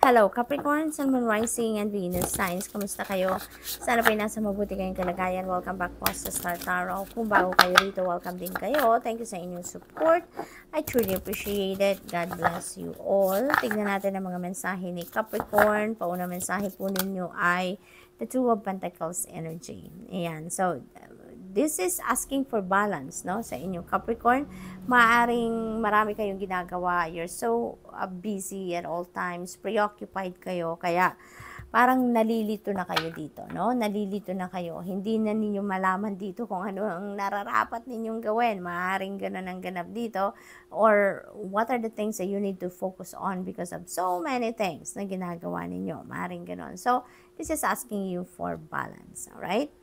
Hello, Capricorn, Sun, Moon, Rising, and Venus signs. Kamusta kayo? Sana po nasa mabuti kayong kalagayan. Welcome back po sa Star Tarot. Kung bago kayo rito, welcome din kayo. Thank you sa inyong support. I truly appreciate it. God bless you all. Tignan natin ang mga mensahe ni Capricorn. Pauna mensahe po ninyo ay the Two of Pentacles energy. Ayan. So, this is asking for balance, no? Sa inyong Capricorn, maaring marami kayong ginagawa. You're so busy at all times, preoccupied kayo, kaya parang nalilito na kayo dito, no? Nalilito na kayo. Hindi na ninyo malaman dito kung ano ang nararapat ninyong gawin. Maaring ganun ang ganap dito, or what are the things that you need to focus on because of so many things na ginagawa ninyo. Maaring ganun. So, this is asking you for balance, alright?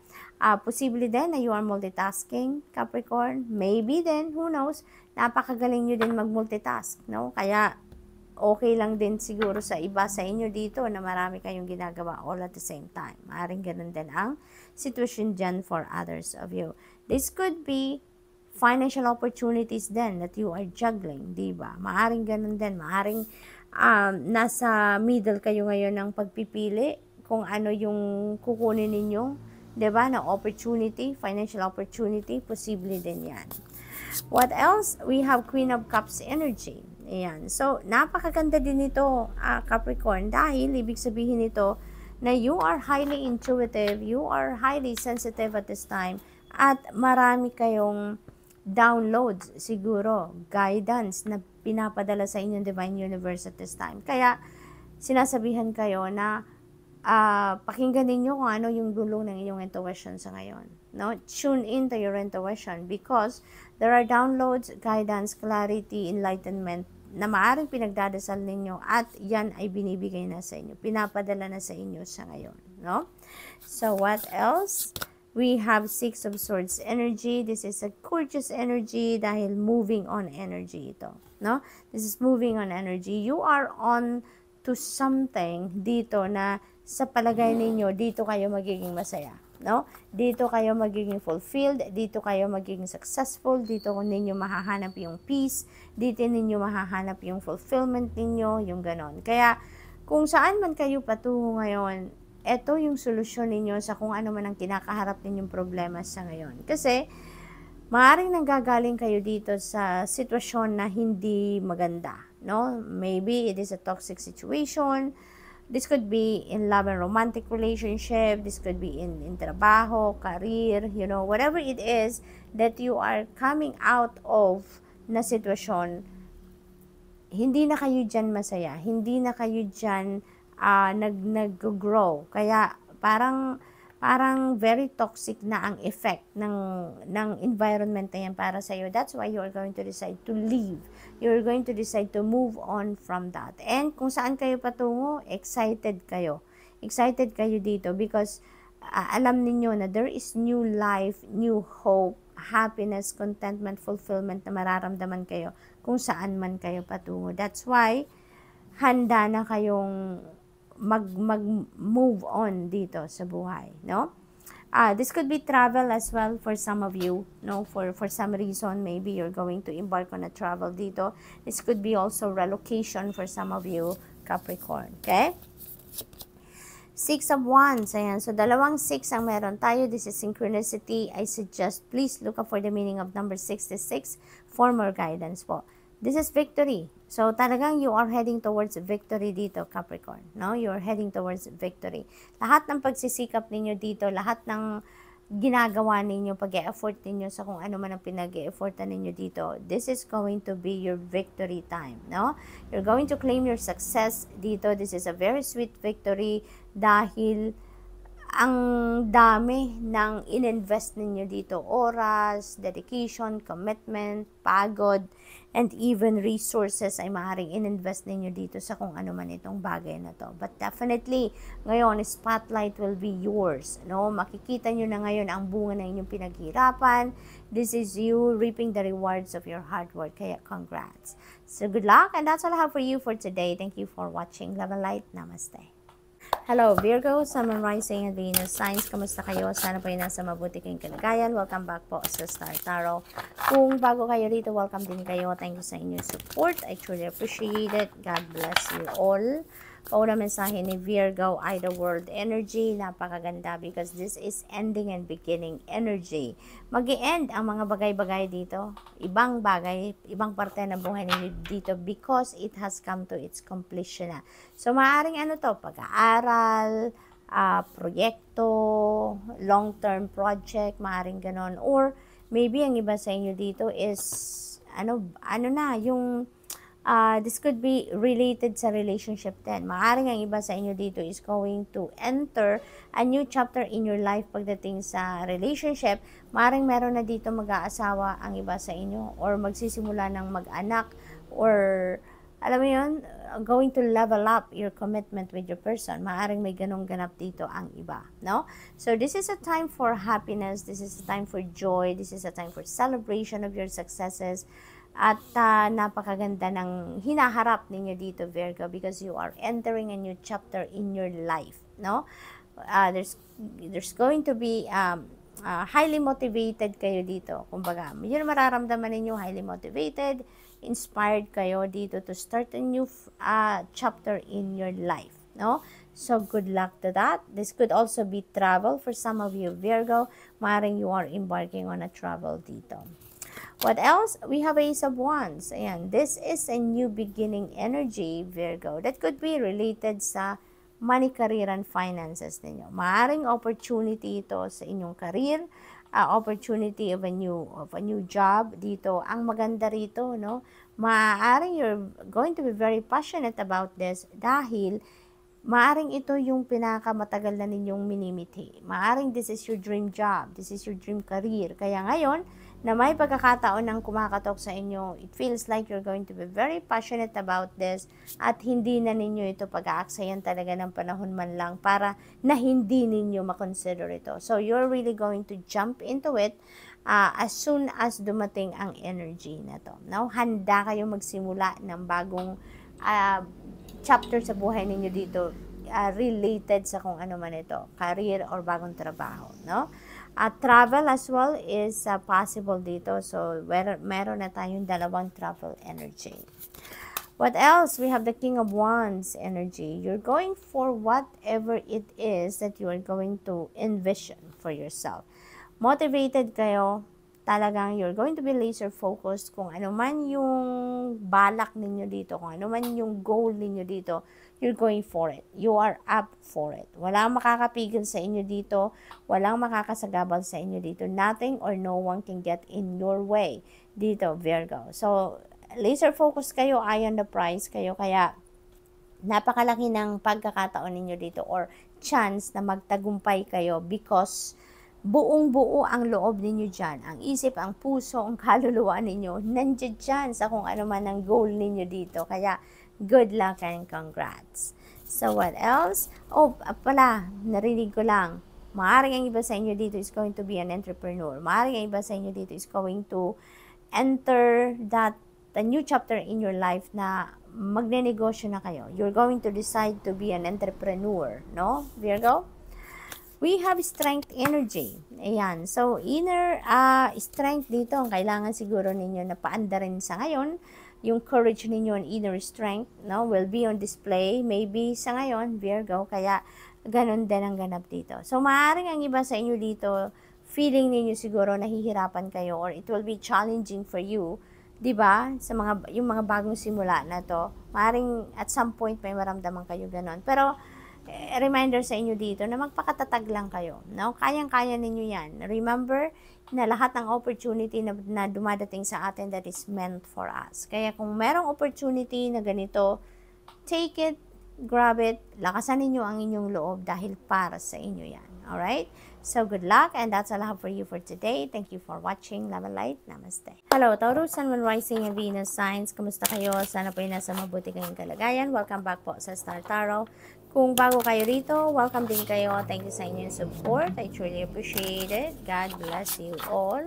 Posible din na you are multitasking, Capricorn. Maybe din, who knows, napakagaling nyo din mag-multitask, no? Kaya, okay lang din siguro sa iba sa inyo dito na marami kayong ginagawa all at the same time. Maaring ganun din ang situation dyan for others of you. This could be financial opportunities din that you are juggling, diba? Maaring ganun din. Maaring nasa middle kayo ngayon ng pagpipili kung ano yung kukunin ninyo, diba, na opportunity, financial opportunity, posible din yan. What else? We have Queen of Cups energy. Ayan. So, napakaganda din ito, Capricorn, dahil ibig sabihin nito na you are highly intuitive, you are highly sensitive at this time, at marami kayong downloads, siguro, guidance na pinapadala sa inyong Divine Universe at this time. Kaya, sinasabihan kayo na pakinggan ninyo kung ano yung dulo ng inyong intuition sa ngayon. No? Tune in to your intuition because there are downloads, guidance, clarity, enlightenment na maaaring pinagdadasal ninyo at yan ay binibigay na sa inyo. Pinapadala na sa inyo sa ngayon. No? So, what else? We have Six of Swords energy. This is a gorgeous energy dahil moving on energy ito. No? This is moving on energy. You are on to something dito na sa palagay ninyo, dito kayo magiging masaya, no? Dito kayo magiging fulfilled, dito kayo magiging successful, dito ninyo mahahanap yung peace, dito ninyo mahahanap yung fulfillment ninyo, yung ganon. Kaya, kung saan man kayo patungo ngayon, ito yung solusyon ninyo sa kung ano man ang kinakaharap ninyong problema sa ngayon. Kasi, maaaring nanggagaling kayo dito sa sitwasyon na hindi maganda, no? Maybe it is a toxic situation. This could be in love and romantic relationship. This could be in trabaho, career, you know, whatever it is that you are coming out of na sitwasyon, hindi na kayo dyan masaya. Hindi na kayo dyan nag-grow. Kaya parang very toxic na ang effect ng environment na yan para sa iyo. That's why you are going to decide to leave. You're going to decide to move on from that. And kung saan kayo patungo, excited kayo. Excited kayo dito because alam ninyo na there is new life, new hope, happiness, contentment, fulfillment na mararamdaman kayo kung saan man kayo patungo. That's why handa na kayong mag-move on dito sa buhay, no? This could be travel as well for some of you, no? For some reason, maybe you're going to embark on a travel dito. This could be also relocation for some of you, Capricorn, okay? Six of Wands, ayan. So, dalawang 6 ang meron tayo. This is synchronicity. I suggest, please look up for the meaning of number 66 for more guidance po. This is victory. So, talagang you are heading towards victory dito, Capricorn. No? You are heading towards victory. Lahat ng pagsisikap ninyo dito, lahat ng ginagawa ninyo, pag-e-effort ninyo sa kung ano man ang pinag-e-effortan ninyo dito, this is going to be your victory time. No? You're going to claim your success dito. This is a very sweet victory dahil ang dami ng ininvest ninyo dito. Oras, dedication, commitment, pagod, and even resources ay maaaring ininvest ninyo dito sa kung ano man itong bagay na to. But definitely, ngayon, spotlight will be yours. No? Makikita nyo na ngayon ang bunga ng inyong pinaghirapan. This is you reaping the rewards of your hard work. Kaya congrats. So good luck, and that's all I have for you for today. Thank you for watching. Love and light. Namaste. Hello, Virgo, Sun, Moon, Rising, and Venus signs. Kamusta kayo? Sana po ay nasa mabuti kayong kalagayan. Welcome back po sa Star Tarot. Kung bago kayo rito, welcome din kayo. Thank you sa inyong support. I truly appreciate it. God bless you all. Pauna mensahe ni Virgo ay the world energy. Napakaganda because this is ending and beginning energy. Mag-i-end ang mga bagay-bagay dito. Ibang bagay, ibang parte ng buhay ninyo dito because it has come to its completion na. So, maaaring ano to, pag-aaral, proyekto, long-term project, maaaring ganon. Or, maybe ang iba sa inyo dito is, ano na, yung, this could be related sa relationship din. Maaaring ang iba sa inyo dito is going to enter a new chapter in your life pagdating sa relationship. Maaaring meron na dito mag-aasawa ang iba sa inyo or magsisimula ng mag-anak or alam mo yun, going to level up your commitment with your person. Maaaring may ganong ganap dito ang iba, no? So, this is a time for happiness. This is a time for joy. This is a time for celebration of your successes. At napakaganda ng hinaharap ninyo dito, Virgo, because you are entering a new chapter in your life, no? There's going to be highly motivated kayo dito. Kumbaga, yun mararamdaman ninyo, highly motivated, inspired kayo dito to start a new chapter in your life, no? So, good luck to that. This could also be travel for some of you, Virgo. Maaaring you are embarking on a travel dito. What else? We have Ace of Wands. Ayan, this is a new beginning energy, Virgo. That could be related sa money, career, and finances ninyo. Maaaring opportunity ito sa inyong career, opportunity of a new job dito. Ang maganda rito, no? Maaaring you're going to be very passionate about this dahil maaring ito yung pinakamatagal na ninyong minimithi. Maaring this is your dream job, this is your dream career. Kaya ngayon, na may pagkakataon ng kumakatok sa inyo, it feels like you're going to be very passionate about this at hindi na ninyo ito pag-aaksayan talaga ng panahon man lang para na hindi ninyo makonsider ito. So, you're really going to jump into it as soon as dumating ang energy na to. Now, handa kayo magsimula ng bagong chapter sa buhay ninyo dito related sa kung ano man ito, career or bagong trabaho, no? Travel as well is possible dito. So, meron na tayong dalawang travel energy. What else? We have the King of Wands energy. You're going for whatever it is that you are going to envision for yourself. Motivated kayo. Talagang you're going to be laser focused kung ano man yung balak ninyo dito, kung ano man yung goal ninyo dito, you're going for it. You are up for it. Walang makakapigil sa inyo dito, walang makakasagabal sa inyo dito. Nothing or no one can get in your way dito, Virgo. So, laser focused kayo, eye on the prize kayo, kaya napakalaki ng pagkakataon ninyo dito or chance na magtagumpay kayo because buong-buo ang loob ninyo dyan. Ang isip, ang puso, ang kaluluwa ninyo, nandiyan dyan sa kung ano man ang goal ninyo dito. Kaya, good luck and congrats. So, what else? Oh, pala, narinig ko lang. Maaaring ang iba sa inyo dito is going to be an entrepreneur. Maaaring ang iba sa inyo dito is going to enter the new chapter in your life na magne-negosyo na kayo. You're going to decide to be an entrepreneur, no, Virgo? We have strength energy. Ayan. So, inner strength dito, ang kailangan siguro ninyo na paandarin sa ngayon. Yung courage ninyo and inner strength, no, will be on display. Maybe sa ngayon, Virgo, kaya ganun din ang ganap dito. So, maaaring ang iba sa inyo dito, feeling ninyo siguro nahihirapan kayo or it will be challenging for you. 'Di ba? Sa yung mga bagong simula na to, maaaring at some point may maramdaman kayo ganun. Pero, reminder sa inyo dito na magpakatatag lang kayo, no? Kayang-kaya ninyo yan. Remember na lahat ng opportunity na dumadating sa atin that is meant for us. Kaya kung merong opportunity na ganito, take it, grab it, lakasan ninyo ang inyong loob dahil para sa inyo yan. Alright? So, good luck and that's all I have for you for today. Thank you for watching. Love and light. Namaste. Hello, Taurus, Sun, Moon, Rising, and Venus signs. Kumusta kayo? Sana po nasa mabuti kayong kalagayan. Welcome back po sa Star Tarot. Kung bago kayo rito, welcome din kayo. Thank you sa inyong support. I truly appreciate it. God bless you all.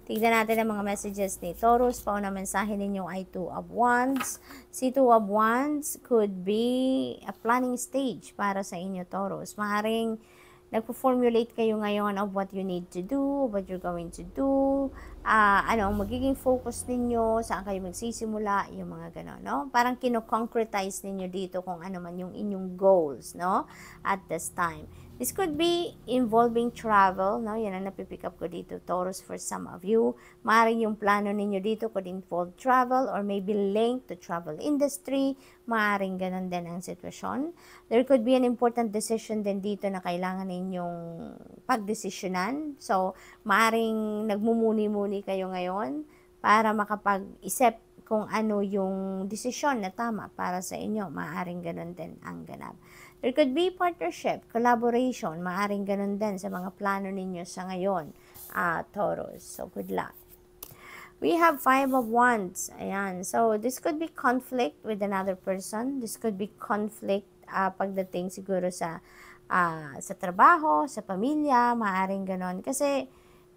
Tignan natin ang mga messages ni Taurus. Pauna mensahe ninyo ay 2 of Wands. Si 2 of Wands could be a planning stage para sa inyo, Taurus. Maaaring nagpo-formulate kayo ngayon of what you need to do, what you're going to do. ano ang magiging focus ninyo, saan kayo magsisimula, yung mga gano'n, no? Parang kino-concretize ninyo dito kung ano man yung inyong goals, no? At this time. This could be involving travel, no? Yan ang napipick up ko dito, Taurus, for some of you. Maaaring yung plano ninyo dito could involve travel or maybe linked to travel industry. Maaaring ganun din ang sitwasyon. There could be an important decision din dito na kailangan ninyong pagdesisyonan. So, maaaring nagmumuni-muni kayo ngayon para makapag-isip kung ano yung desisyon na tama para sa inyo. Maaaring ganun din ang ganap. There could be partnership, collaboration, maaaring ganun din sa mga plano ninyo sa ngayon, Taurus. So, good luck. We have 5 of Wands. Ayan. So, this could be conflict with another person. This could be conflict pagdating siguro sa trabaho, sa pamilya, maaaring ganon. Kasi,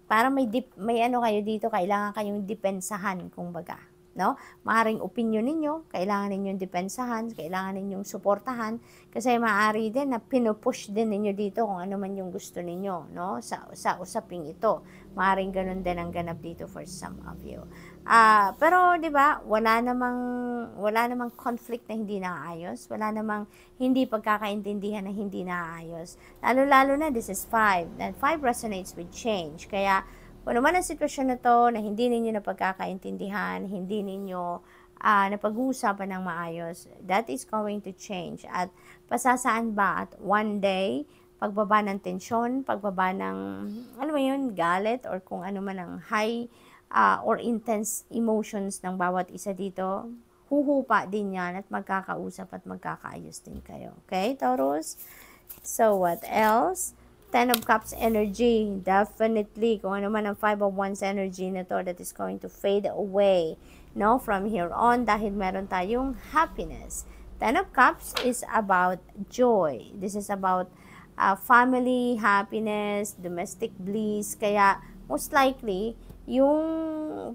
parang may ano kayo dito, kailangan kayong depensahan, kumbaga. No? Maaring opinion ninyo, kailangan ninyong depensahan, kailangan ninyong suportahan, kasi maaari din na pinupush din ninyo dito kung ano man yung gusto ninyo, no? Sa usaping ito. Maaring ganun din ang ganap dito for some of you. Pero 'di ba, wala namang conflict na hindi naayos, wala namang hindi pagkakaintindihan na hindi naayos. Lalo-lalo na this is 5. That 5 resonates with change. Kaya kung naman ang sitwasyon na to na hindi ninyo napagkakaintindihan, hindi ninyo napag-uusapan ng maayos, that is going to change. At pasasaan ba at one day, pagbaba ng tensyon, pagbaba ng, ano mo yun, galit, or kung ano man ang high or intense emotions ng bawat isa dito, huhupa din yan at magkakausap at magkakaayos din kayo. Okay, Taurus? So, what else? 10 of Cups energy, definitely, kung ano man ang 5 of Wands energy na to, that is going to fade away, no, from here on, dahil meron tayong happiness. 10 of Cups is about joy. This is about family, happiness, domestic bliss, kaya most likely, yung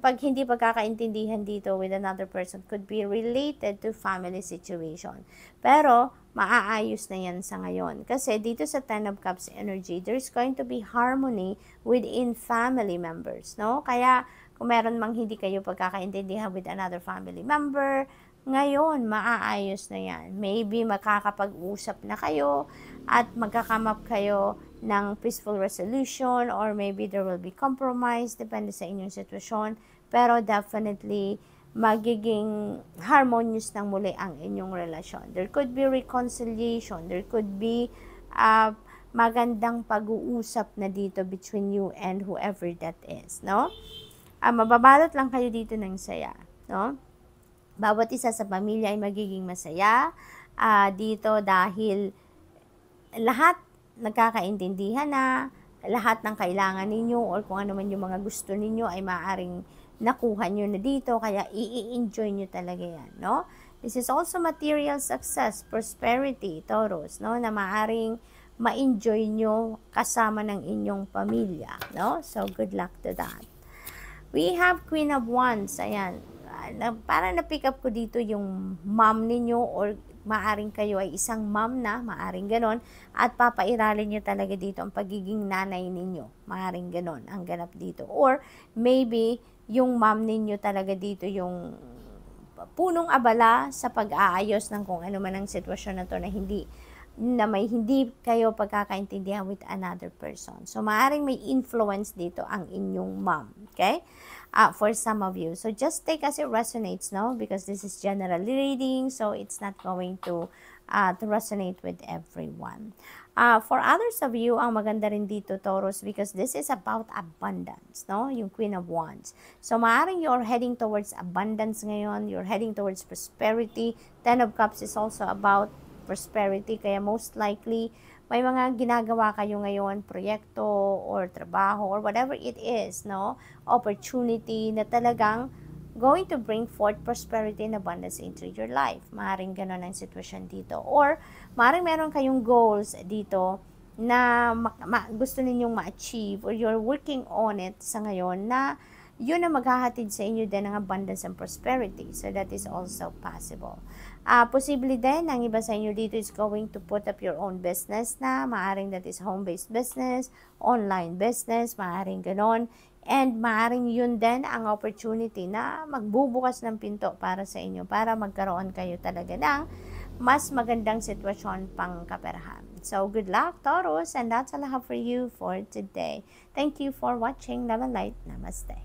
pag hindi pagkakaintindihan dito with another person could be related to family situation. Pero, maaayos na yan sa ngayon. Kasi dito sa 10 of Cups energy, there's going to be harmony within family members, no? Kaya, kung meron mang hindi kayo pagkakaintindihan with another family member, ngayon, maaayos na yan. Maybe makakapag-usap na kayo at magkakamap kayo ng peaceful resolution, or maybe there will be compromise, depende sa inyong sitwasyon. Pero definitely, magiging harmonious ng muli ang inyong relasyon. There could be reconciliation. There could be magandang pag-uusap na dito between you and whoever that is, no? Mababalot lang kayo dito ng saya, no? Bawat isa sa pamilya ay magiging masaya dito dahil lahat nagkakaintindihan na, lahat ng kailangan ninyo or kung ano man yung mga gusto ninyo ay maaaring nakuha nyo na dito, kaya i-enjoy nyo talaga yan, no? This is also material success, prosperity, Taurus, no? Na maaaring ma-enjoy nyo kasama ng inyong pamilya, no? So, good luck to that. We have Queen of Wands, ayan. Parang na-pick up ko dito yung mom ninyo, or maaring kayo ay isang mom na, maaring ganon, at papairalin nyo talaga dito ang pagiging nanay ninyo. Maaring ganon ang ganap dito. Or maybe yung mom ninyo talaga dito yung punong abala sa pag-aayos ng kung ano man ang sitwasyon na to na may hindi kayo pagkakaintindihan with another person. So, maaaring may influence dito ang inyong mom. Okay? For some of you. So, just take as it resonates, no? Because this is general reading, so it's not going to resonate with everyone. For others of you, ang maganda rin dito, Taurus, because this is about abundance, no? Yung Queen of Wands. So, maaaring you're heading towards abundance ngayon, you're heading towards prosperity. 10 of Cups is also about prosperity, kaya most likely, may mga ginagawa kayo ngayon, proyekto or trabaho or whatever it is, no? Opportunity na talagang going to bring forth prosperity and abundance into your life. Maaaring gano'n ang sitwasyon dito. Or, maaaring meron kayong goals dito na gusto ninyong ma-achieve, or you're working on it sa ngayon, na yun na maghahatid sa inyo din ng abundance and prosperity. So, that is also possible. Posible din, ang iba sa inyo dito is going to put up your own business na, maaring that is home-based business, online business, maaring ganon. And maaaring yun din ang opportunity na magbubukas ng pinto para sa inyo, para magkaroon kayo talaga ng mas magandang sitwasyon pang kaperahan. So, good luck, Taurus, and that's all I have for you for today. Thank you for watching. Love and light. Namaste.